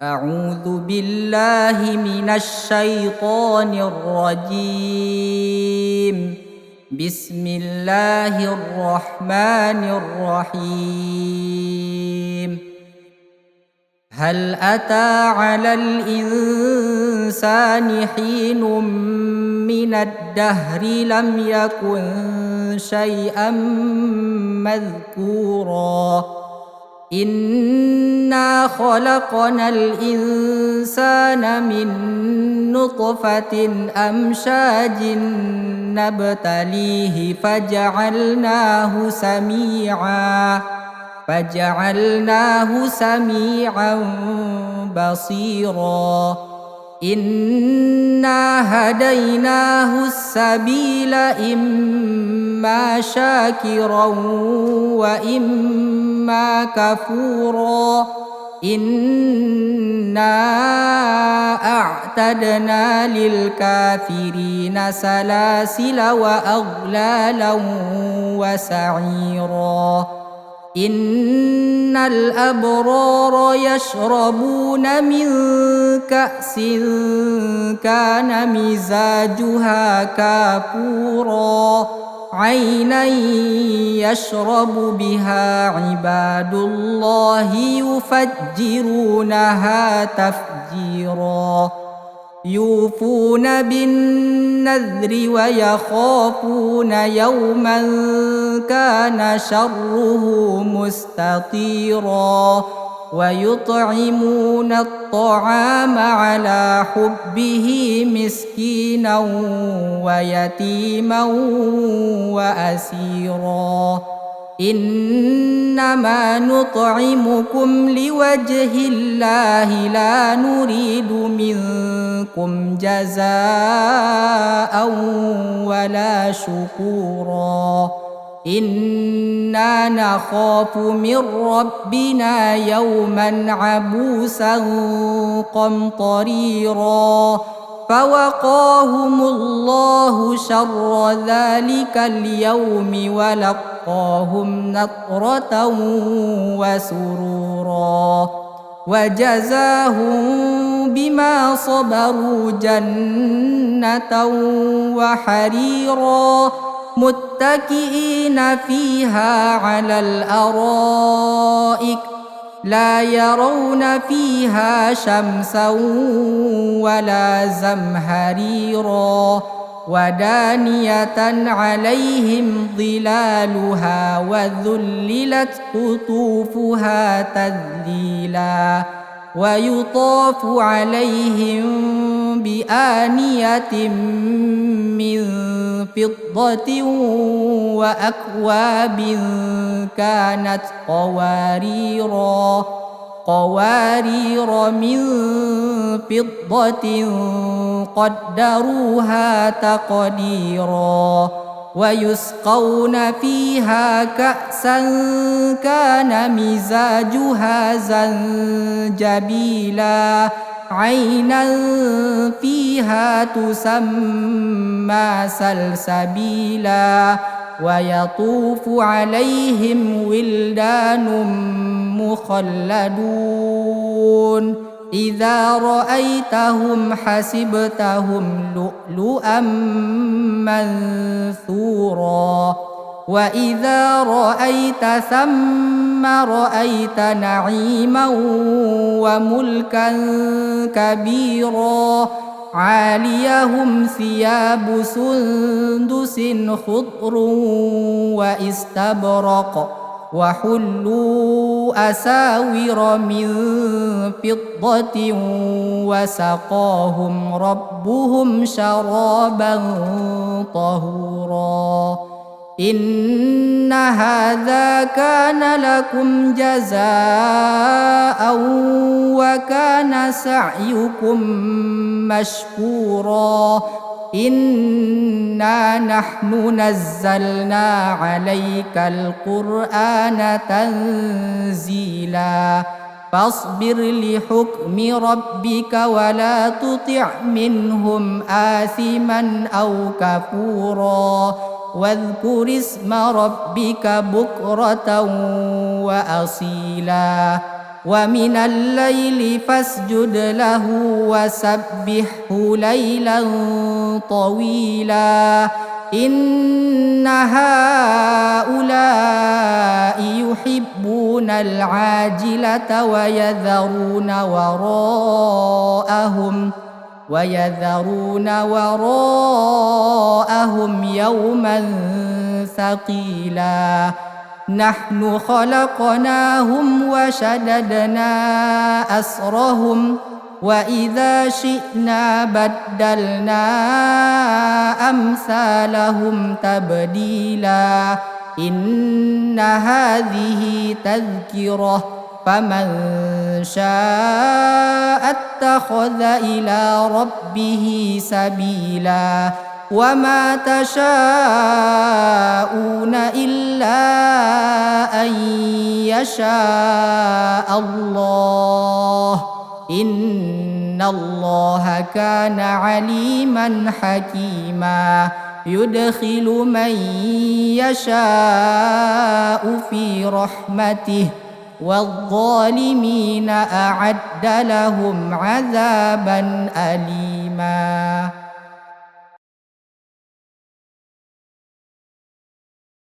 أعوذ بالله من الشيطان الرجيم. بسم الله الرحمن الرحيم. هل أتى على الإنسان حين من الدهر لم يكن شيئا مذكورا إنا خلقنا الإنسان من نطفة أمشاج نبتليه فجعلناه سميعا بصيرا إنا هديناه السبيل إما شاكرا وإما كفورا إنا أعتدنا للكافرين سلاسل وأغلالا وسعيرا إن الأبرار يشربون من كأس كان مزاجها كافورا عينا يشرب بها عباد الله يفجرونها تفجيرا يوفون بالنذر ويخافون يوما كان شره مستطيرا ويطعمون الطعام على حبه مسكينا ويتيما وأسيرا إنما نطعمكم لوجه الله لا نريد منكم جزاء ولا شكورا إنا نخاف من ربنا يوما عبوسا قمطريرا فوقاهم الله شر ذلك اليوم ولقاهم نضرة وسرورا وجزاهم بما صبروا جنة وحريرا متكئين فيها على الأرائك لا يرون فيها شمسا ولا زمهريرا ودانية عليهم ظلالها وذللت قطوفها تذليلا ويطاف عليهم بآنية من فضة وأكواب كانت قوارير من فضة قدروها تقديرا ويسقون فيها كأسا كان مزاجها زنجبيلا عينا فيها تسمى سلسبيلا ويطوف عليهم ولدان مخلدون إذا رأيتهم حسبتهم لؤلؤا منثورا وإذا رأيت ثم رأيت نعيما وملكا كبيرا عاليهم ثياب سندس خضر واستبرق وحلوا أساور من فضة وسقاهم ربهم شرابا طهورا إن هذا كان لكم جزاء وكان سعيكم مشكورا إنا نحن نزلنا عليك القرآن تنزيلا فاصبر لحكم ربك ولا تطع منهم آثما أو كفورا واذكر اسم ربك بكرة وأصيلا ومن الليل فاسجد له وسبحه ليلا طويلا إن هؤلاء يحبون العاجلة ويذرون وراءهم يوما ثقيلا نحن خلقناهم وشددنا أسرهم وإذا شئنا بدلنا أمثالهم تبديلا إن هذه تذكرة فمن شاء اتخذ إلى ربه سبيلا وما تشاءون إلا أن يشاء الله إن الله كان عليما حكيما يدخل من يشاء في رحمته والظالمين أعد لهم عذابا أليما